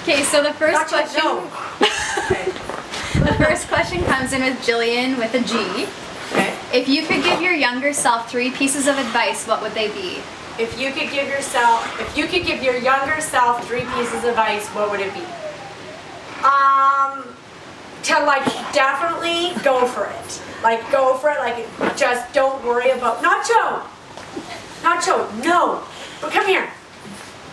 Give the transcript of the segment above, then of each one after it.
Okay, so the first question. No. Okay. The first question comes in with Jillian with a G. Okay. If you could give your younger self 3 pieces of advice, what would they be? If you could give your younger self 3 pieces of advice, what would it be? To like definitely go for it. Like go for it. Like just don't worry about Nacho, no. But come here.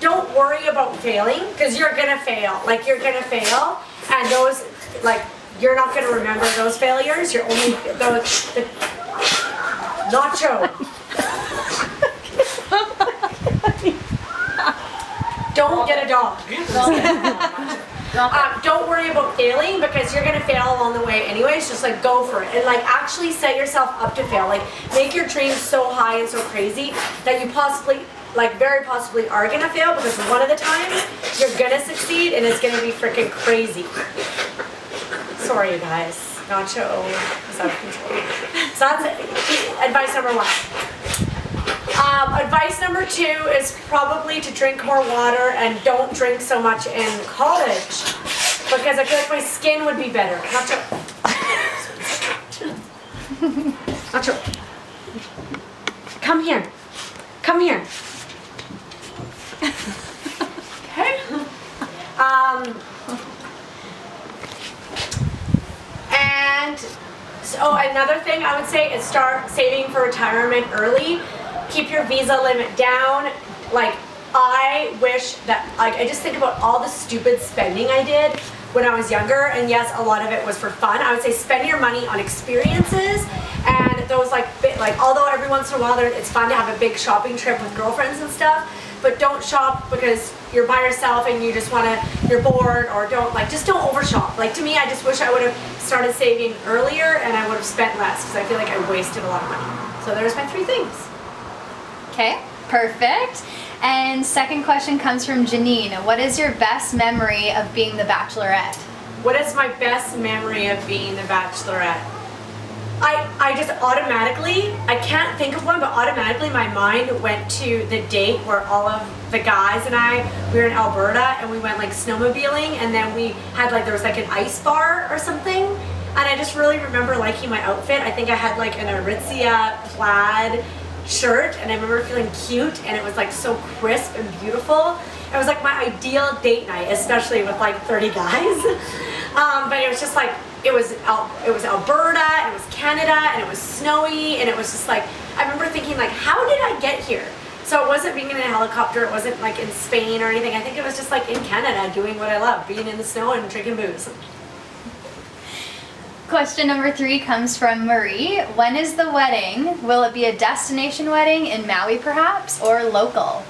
Don't worry about failing because you're gonna fail. Like you're gonna fail, and those like you're not gonna remember those failures. You're only Nacho. Don't get a dog. Don't worry about failing because you're gonna fail along the way anyways. Just like go for it and like actually set yourself up to fail. Like make your dreams so high and so crazy that you possibly, like very possibly are gonna fail because one of the times you're gonna succeed and it's gonna be freaking crazy. Sorry you guys, Nacho is out of control. So that's advice number 1. Advice number 2 is probably to drink more water and don't drink so much in college because I feel like my skin would be better. Nacho. Come here. Okay. And so another thing I would say is start saving for retirement early. Keep your visa limit down. Like I wish that, like I just think about all the stupid spending I did when I was younger, and yes, a lot of it was for fun. I would say spend your money on experiences and those like although every once in a while it's fun to have a big shopping trip with girlfriends and stuff, but don't shop because you're by yourself and you just you're bored, or just don't overshop. Like to me, I just wish I would have started saving earlier and I would have spent less because I feel like I wasted a lot of money. So there's my 3 things. Okay, perfect. And second question comes from Janine. What is your best memory of being the Bachelorette? What is my best memory of being the Bachelorette? I just automatically, I can't think of one, but automatically my mind went to the date where all of the guys and we were in Alberta and we went like snowmobiling, and then we had like, there was like an ice bar or something, and I just really remember liking my outfit. I think I had like an Aritzia plaid shirt and I remember feeling cute, and it was like so crisp and beautiful. It was like my ideal date night, especially with like 30 guys. But it was just like, it was Alberta and it was Canada and it was snowy, and it was just like, I remember thinking like, how did I get here? So it wasn't being in a helicopter, it wasn't like in Spain or anything. I think it was just like in Canada doing what I love, being in the snow and drinking booze. Question number 3 comes from Marie. When is the wedding? Will it be a destination wedding in Maui perhaps, or local?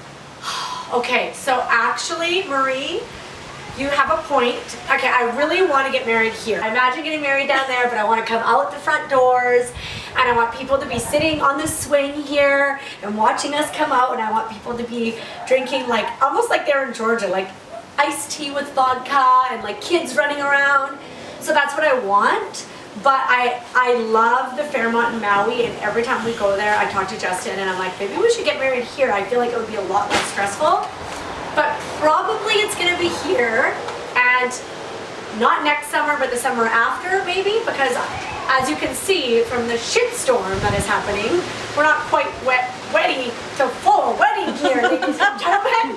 Okay, so actually, Marie, you have a point. Okay, I really want to get married here. I imagine getting married down there, but I want to come out the front doors, and I want people to be sitting on the swing here and watching us come out, and I want people to be drinking like, almost like they're in Georgia, like iced tea with vodka and like kids running around. So that's what I want, but I love the Fairmont in Maui, and every time we go there, I talk to Justin, and I'm like, maybe we should get married here. I feel like it would be a lot less stressful, but probably it's going to be here, and not next summer, but the summer after, maybe, because as you can see from the shitstorm that is happening, we're not quite ready to full wedding gear, ladies and gentlemen.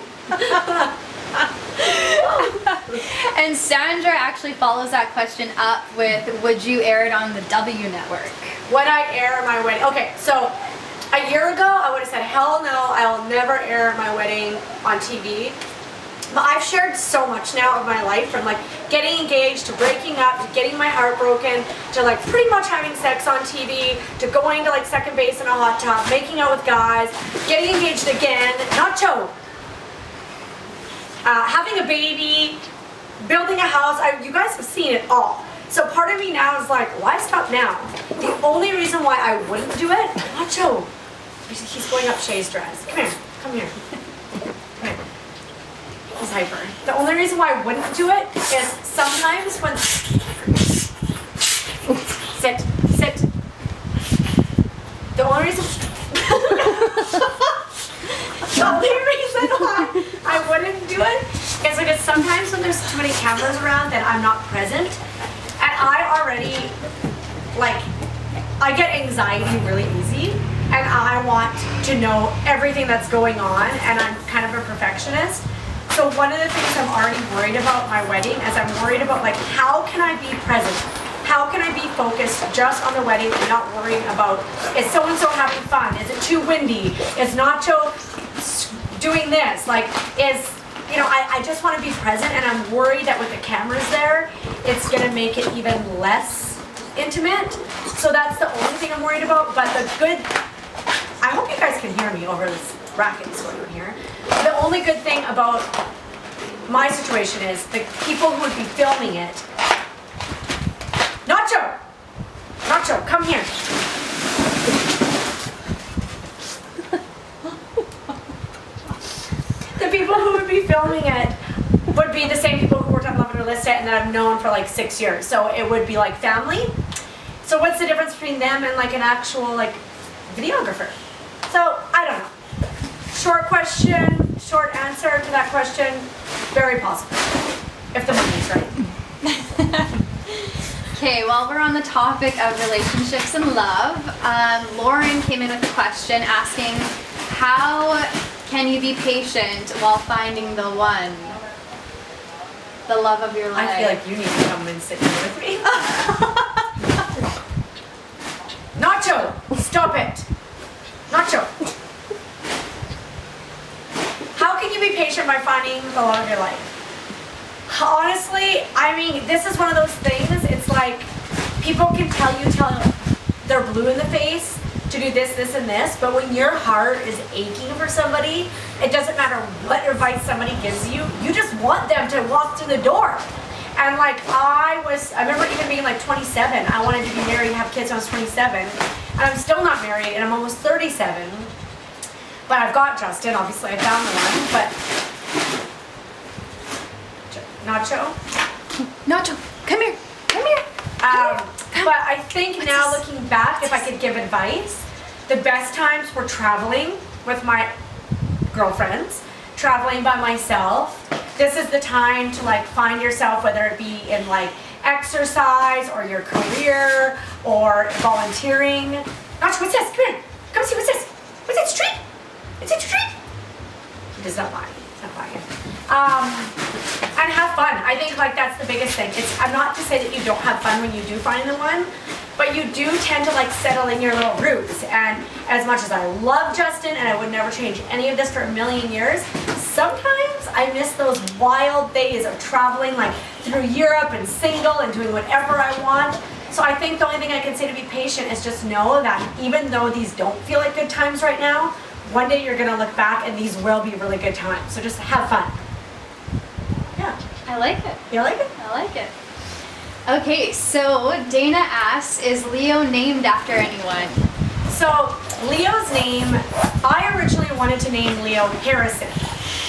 And Sandra actually follows that question up with, would you air it on the W network? Would I air my wedding? Okay, so a year ago I would have said, hell no, I will never air my wedding on TV. But I've shared so much now of my life, from like getting engaged to breaking up to getting my heart broken to like pretty much having sex on TV to going to like second base in a hot tub, making out with guys, getting engaged again, Nacho. Having a baby, building a house. You guys have seen it all. So part of me now is like, why stop now? The only reason why I wouldn't do it, Nacho, he's going up Shay's dress. Come here, come here. Come here. He's hyper. The only reason why I wouldn't do it is sometimes when, sit. The only reason why I wouldn't do it It's like it's sometimes when there's too many cameras around that I'm not present, and I already, like, I get anxiety really easy, and I want to know everything that's going on, and I'm kind of a perfectionist. So one of the things I'm already worried about my wedding is I'm worried about, like, how can I be present? How can I be focused just on the wedding and not worrying about, is so-and-so having fun? Is it too windy? Is Nacho doing this? Like, you know, I just want to be present, and I'm worried that with the cameras there, it's going to make it even less intimate. So that's the only thing I'm worried about. But the good, I hope you guys can hear me over this racket that's going on here. The only good thing about my situation is the people who would be filming it. Nacho! Nacho, come here. The people who would be filming it would be the same people who worked on Love It or List It and that I've known for like 6 years. So it would be like family. So what's the difference between them and like an actual like videographer? So I don't know. Short question, short answer to that question, very possible. If the money's right. Okay, while we're on the topic of relationships and love, Lauren came in with a question asking, how can you be patient while finding the one? The love of your life. I feel like you need to come and sit here with me. Nacho, stop it. Nacho. How can you be patient by finding the love of your life? Honestly, I mean, this is one of those things, it's like people can tell they're blue in the face to do this, this, and this, but when your heart is aching for somebody, it doesn't matter what advice somebody gives you, you just want them to walk through the door. And like I remember even being like 27, I wanted to be married and have kids when I was 27, and I'm still not married, and I'm almost 37, but I've got Justin, obviously I found the one, but Nacho? Nacho, come here, come here. But I think now looking back, if I could give advice, the best times were traveling with my girlfriends, traveling by myself. This is the time to like find yourself, whether it be in like exercise or your career or volunteering. Nacho, what's this? Come here. Come see, what's this? What's this treat? Is it your treat? He does not buy it. He's not buying it. And have fun. I think like that's the biggest thing. I'm not to say that you don't have fun when you do find the one, but you do tend to like settle in your little roots. And as much as I love Justin and I would never change any of this for a million years, sometimes I miss those wild days of traveling like through Europe and single and doing whatever I want. So I think the only thing I can say to be patient is just know that even though these don't feel like good times right now, one day you're gonna look back and these will be really good times. So just have fun. Yeah. I like it. You like it? I like it. Okay, so Dana asks, is Leo named after anyone? So Leo's name, I originally wanted to name Leo Harrison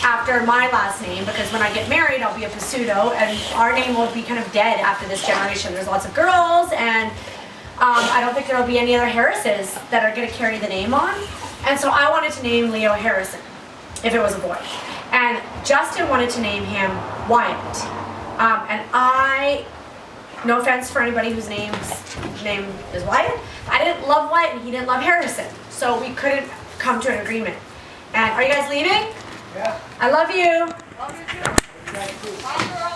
after my last name because when I get married I'll be a Pseudo and our name will be kind of dead after this generation. There's lots of girls and I don't think there will be any other Harrises that are going to carry the name on. And so I wanted to name Leo Harrison if it was a boy. And Justin wanted to name him Wyatt. And no offense for anybody whose name is Wyatt, I didn't love Wyatt and he didn't love Harrison. So we couldn't come to an agreement. And are you guys leaving? Yeah. I love you. Love you too.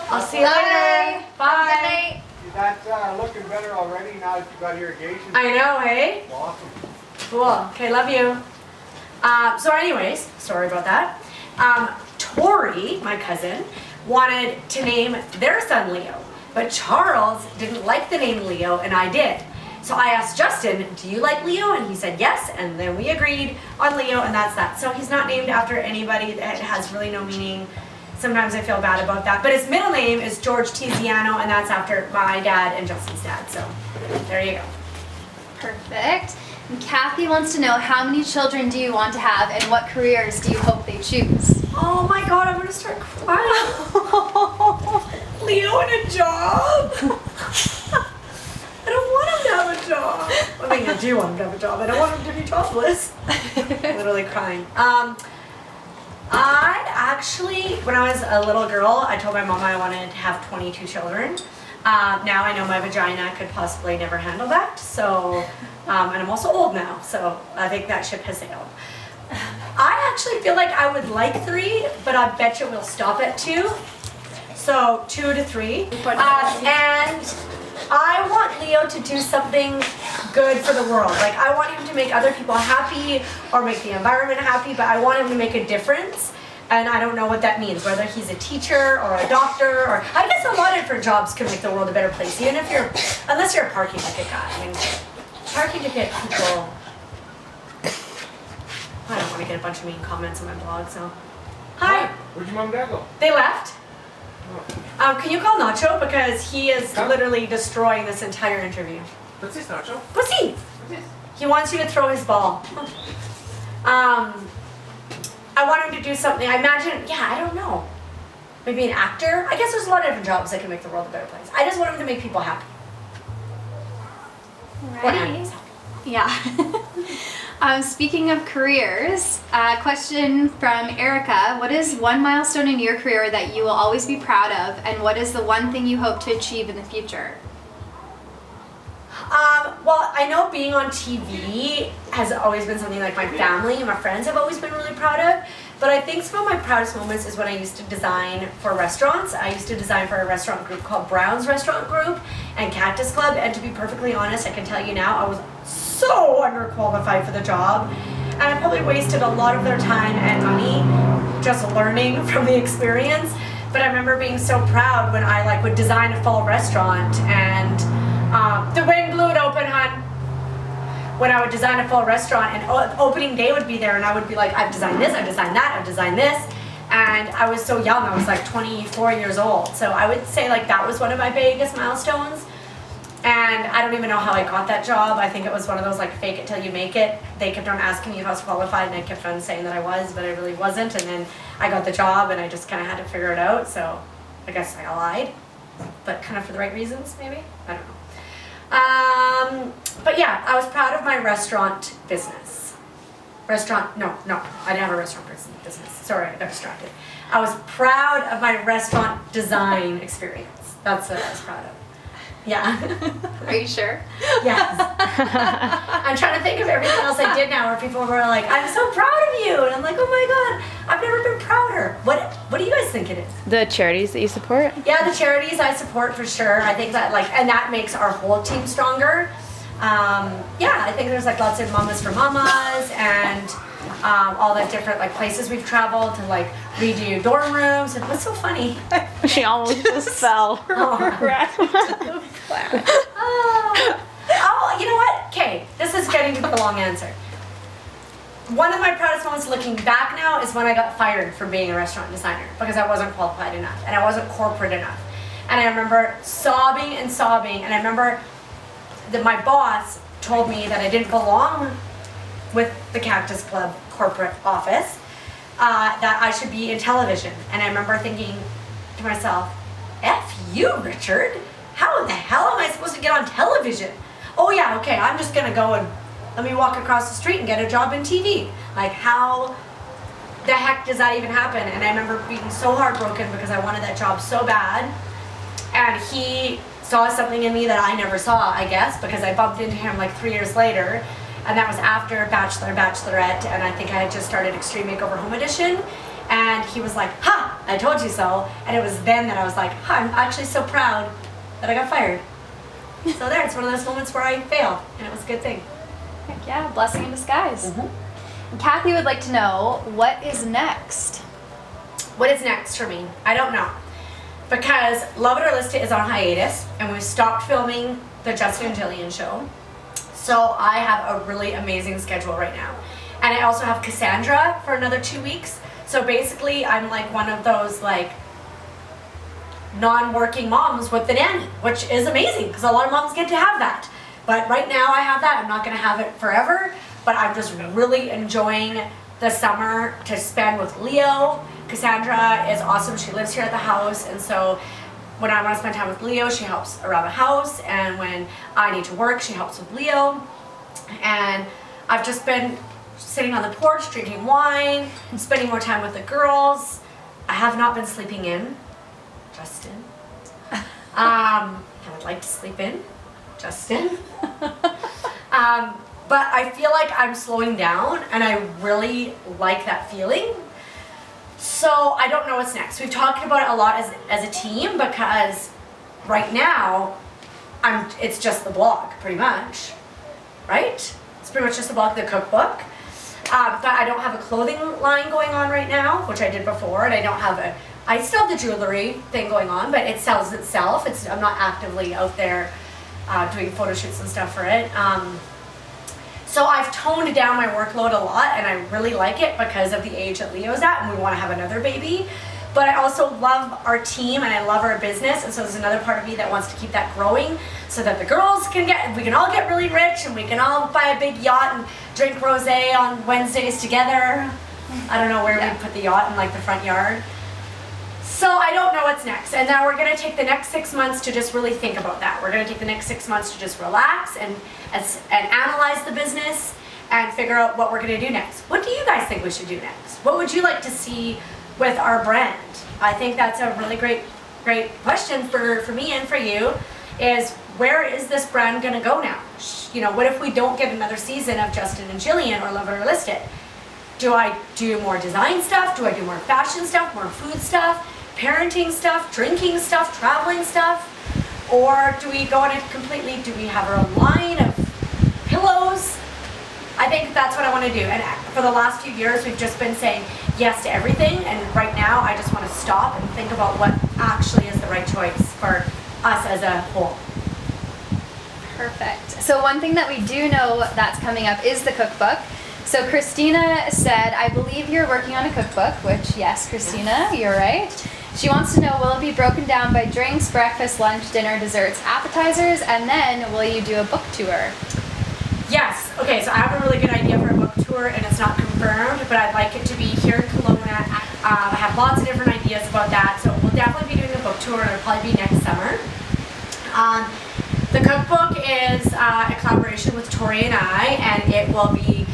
I'll see you later. Bye. That's looking better already now that you got irrigation. I know, hey? Awesome. Cool. Okay, love you. So anyways, sorry about that. Tori, my cousin, wanted to name their son Leo, but Charles didn't like the name Leo and I did. So I asked Justin, do you like Leo? And he said yes, and then we agreed on Leo and that's that. So he's not named after anybody. That has really no meaning. Sometimes I feel bad about that. But his middle name is George Tiziano and that's after my dad and Justin's dad. So there you go. Perfect. And Kathy wants to know, how many children do you want to have and what careers do you hope they choose? Oh my god, I'm gonna start crying. Leo in a job? I don't want him to have a job. I mean, I do want him to have a job. I don't want him to be jobless. Literally crying. I Actually, when I was a little girl, I told my mom I wanted to have 22 children. Now I know my vagina could possibly never handle that. So, and I'm also old now, so I think that ship has sailed. I actually feel like I would like 3, but I bet you we'll stop at 2. So 2 to 3. And I want Leo to do something good for the world. Like, I want him to make other people happy or make the environment happy, but I want him to make a difference. And I don't know what that means, whether he's a teacher or a doctor, or I guess a lot of different jobs can make the world a better place, even if unless you're a parking ticket guy. I mean, parking ticket people, I don't want to get a bunch of mean comments on my blog, so. Hi. Where'd your mom and dad go? They left. Can you call Nacho, because he is literally destroying this entire interview. What's this, Nacho? What's he? What's this? He wants you to throw his ball. I want him to do something. I imagine, I don't know. Maybe an actor? I guess there's a lot of different jobs that can make the world a better place. I just want him to make people happy. Alrighty. Yeah. Speaking of careers, question from Erica. What is one milestone in your career that you will always be proud of, and what is the one thing you hope to achieve in the future? Well, I know being on TV has always been something like my family and my friends have always been really proud of, but I think some of my proudest moments is when I used to design for restaurants. I used to design for a restaurant group called Brown's Restaurant Group and Cactus Club, and to be perfectly honest, I can tell you now, I was so underqualified for the job, and I probably wasted a lot of their time and money just learning from the experience. But I remember being so proud when I would design a fall restaurant, and the wind blew it open, hon. When I would design a fall restaurant and opening day would be there, and I would be like, I've designed this, I've designed that, I've designed this. And I was so young, I was like 24 years old. So I would say that was one of my biggest milestones. And I don't even know how I got that job. I think it was one of those fake it till you make it. They kept on asking me if I was qualified, and I kept on saying that I was, but I really wasn't. And then I got the job, and I just kind of had to figure it out. So I guess I lied, but kind of for the right reasons, maybe? I don't know. But yeah, I was proud of my restaurant business. No, I didn't have a restaurant business. Sorry, I got distracted. I was proud of my restaurant design experience. That's what I was proud of. Yeah. Are you sure? Yes. I'm trying to think of everything else I did now where people were like, I'm so proud of you. And I'm like, oh my God, I've never been prouder. What do you guys think it is? The charities that you support? Yeah, the charities I support for sure. I think that and that makes our whole team stronger. I think there's lots of Mamas for Mamas and all the different places we've traveled to redo dorm rooms. And what's so funny? She almost just fell. Oh, you know what? Okay, this is getting to the long answer. One of my proudest moments looking back now is when I got fired for being a restaurant designer because I wasn't qualified enough and I wasn't corporate enough. And I remember sobbing and sobbing, and I remember that my boss told me that I didn't belong with the Cactus Club corporate office, that I should be in television. And I remember thinking to myself, F you, Richard. How the hell am I supposed to get on television? Oh yeah, okay, I'm just gonna go and let me walk across the street and get a job in TV. How the heck does that even happen? And I remember being so heartbroken because I wanted that job so bad. And he saw something in me that I never saw, I guess, because I bumped into him 3 years later. And that was after Bachelorette, and I think I had just started Extreme Makeover Home Edition. And he was like, ha, I told you so. And it was then that I was like, I'm actually so proud that I got fired. So there, it's one of those moments where I failed, and it was a good thing. Heck yeah, blessing in disguise. Mm-hmm. Kathy would like to know, what is next? What is next for me? I don't know. Because Love It or List It is on hiatus, and we've stopped filming the Jessica and Jillian show. So I have a really amazing schedule right now. And I also have Cassandra for another 2 weeks. So basically, I'm one of those non-working moms with the nanny, which is amazing because a lot of moms get to have that. But right now I have that. I'm not going to have it forever, but I'm just really enjoying the summer to spend with Leo. Cassandra is awesome. She lives here at the house, and so when I want to spend time with Leo, she helps around the house, and when I need to work, she helps with Leo. And I've just been sitting on the porch, drinking wine, spending more time with the girls. I have not been sleeping in, Justin. I would like to sleep in, Justin. But I feel like I'm slowing down, and I really like that feeling. So I don't know what's next. We've talked about it a lot as a team, because right now it's just the blog, pretty much, right? It's pretty much just the blog, the cookbook. But I don't have a clothing line going on right now, which I did before, and I still have the jewelry thing going on, but it sells itself. I'm not actively out there doing photo shoots and stuff for it. So I've toned down my workload a lot, and I really like it because of the age that Leo's at, and we want to have another baby. But I also love our team, and I love our business, and so there's another part of me that wants to keep that growing so that the girls we can all get really rich, and we can all buy a big yacht and drink rosé on Wednesdays together. I don't know where we'd put the yacht, in like the front yard. So I don't know what's next, and now we're going to take the next 6 months to just really think about that. We're going to take the next 6 months to just relax and analyze the business and figure out what we're going to do next. What do you guys think we should do next? What would you like to see with our brand? I think that's a really great question for me and for you, is where is this brand going to go now? You know, what if we don't get another season of Justin and Jillian or Love It or List It? Do I do more design stuff? Do I do more fashion stuff, more food stuff, parenting stuff, drinking stuff, traveling stuff? Or do we go in it completely, do we have our own line of pillows? I think that's what I want to do. And for the last few years, we've just been saying yes to everything. And right now, I just want to stop and think about what actually is the right choice for us as a whole. Perfect. So one thing that we do know that's coming up is the cookbook. So Christina said, I believe you're working on a cookbook, which yes, Christina, you're right. She wants to know, will it be broken down by drinks, breakfast, lunch, dinner, desserts, appetizers, and then will you do a book tour? Yes. Okay, so I have a really good idea for a book tour, and it's not confirmed, but I'd like it to be here in Kelowna. I have lots of different ideas about that, so we'll definitely be doing a book tour, and it'll probably be next summer. The cookbook is a collaboration with Tori and I, and it will be,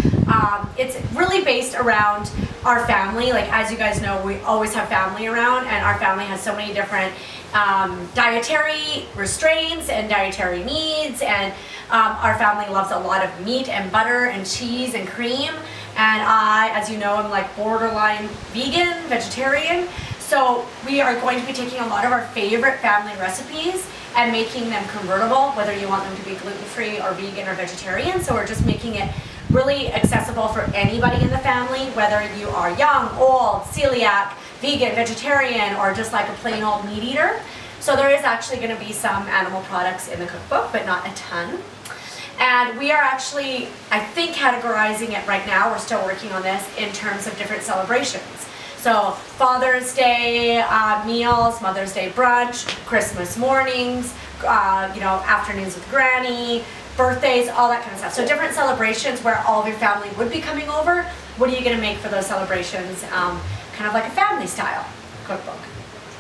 it's really based around our family. Like, as you guys know, we always have family around, and our family has so many different dietary restraints and dietary needs, and our family loves a lot of meat and butter and cheese and cream, and I, as you know, I'm like borderline vegan, vegetarian. So we are going to be taking a lot of our favorite family recipes and making them convertible, whether you want them to be gluten-free or vegan or vegetarian. So we're just making it really accessible for anybody in the family, whether you are young, old, celiac, vegan, vegetarian, or just like a plain old meat eater. So there is actually going to be some animal products in the cookbook, but not a ton. And we are actually, I think, categorizing it right now. We're still working on this in terms of different celebrations. So Father's Day meals, Mother's Day brunch, Christmas mornings, afternoons with Granny, birthdays, all that kind of stuff. So different celebrations where all of your family would be coming over. What are you going to make for those celebrations? Kind of like a family style cookbook.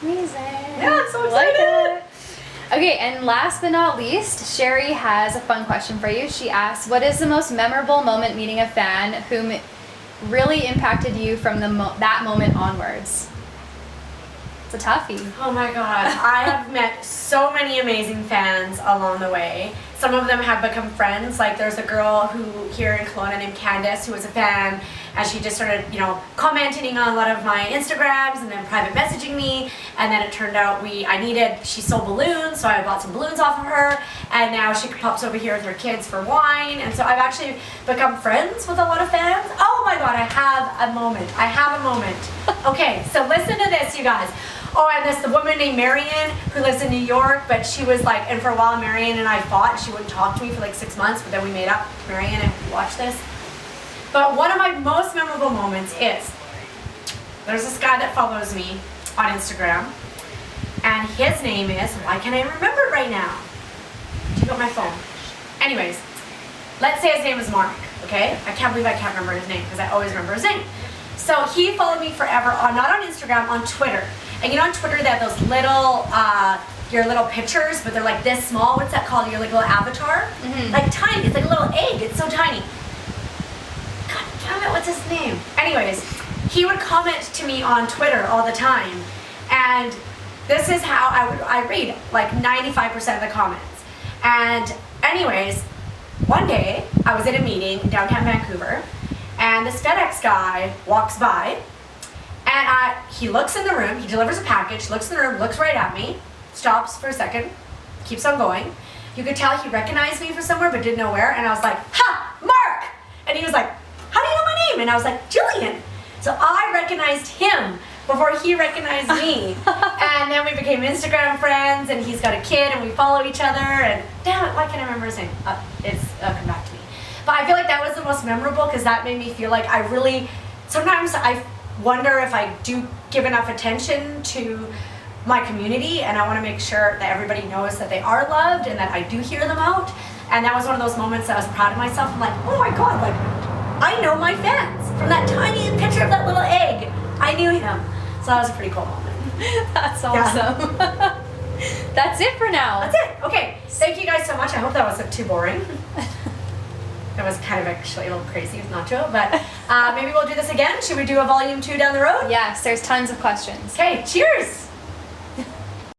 Amazing. Yeah, I'm so excited. Okay, and last but not least, Sherry has a fun question for you. She asks, what is the most memorable moment meeting a fan whom really impacted you from that moment onwards? It's a toughie. Oh my god, I have met so many amazing fans along the way. Some of them have become friends. Like, there's a girl here in Kelowna named Candace who was a fan, and she just started, commenting on a lot of my Instagrams and then private messaging me. And then it turned out she sold balloons, so I bought some balloons off of her, and now she pops over here with her kids for wine. And so I've actually become friends with a lot of fans. Oh my god, I have a moment. Okay, so listen to this, you guys. Oh, and there's the woman named Marion who lives in New York, but she was like, and for a while Marion and I fought. She wouldn't talk to me for like 6 months, but then we made up. Marion, if you watch this. But one of my most memorable moments is, there's this guy that follows me on Instagram, and his name is, why can't I remember it right now? Take out my phone. Anyways, let's say his name is Mark, okay? I can't believe I can't remember his name because I always remember his name. So he followed me forever, not on Instagram, on Twitter. And on Twitter they have those little, your little pictures, but they're like this small. What's that called? Your like little avatar? Mm-hmm. Like tiny, it's like a little egg, it's so tiny. God damn it, what's his name? Anyways, he would comment to me on Twitter all the time. And this is how I read like 95% of the comments. And anyways, one day I was in a meeting in downtown Vancouver, and this FedEx guy walks by, and he looks in the room, he delivers a package, looks in the room, looks right at me, stops for a second, keeps on going. You could tell he recognized me from somewhere but didn't know where, and I was like, ha, Mark! And he was like, how do you know my name? And I was like, Jillian. So I recognized him before he recognized me. And then we became Instagram friends, and he's got a kid, and we follow each other, and damn it, why can't I remember his name? It's come back to me. But I feel like that was the most memorable because that made me feel like I really, sometimes I wonder if I do give enough attention to my community, and I want to make sure that everybody knows that they are loved and that I do hear them out. And that was one of those moments that I was proud of myself. I'm like, oh my God, like I know my fans from that tiny picture of that little egg. I knew him. So that was a pretty cool moment. That's awesome. Yeah. That's it for now. That's it. Okay. Thank you guys so much. I hope that wasn't too boring. That was kind of actually a little crazy with Nacho, but maybe we'll do this again. Should we do a volume 2 down the road? Yes, there's tons of questions. Okay, cheers.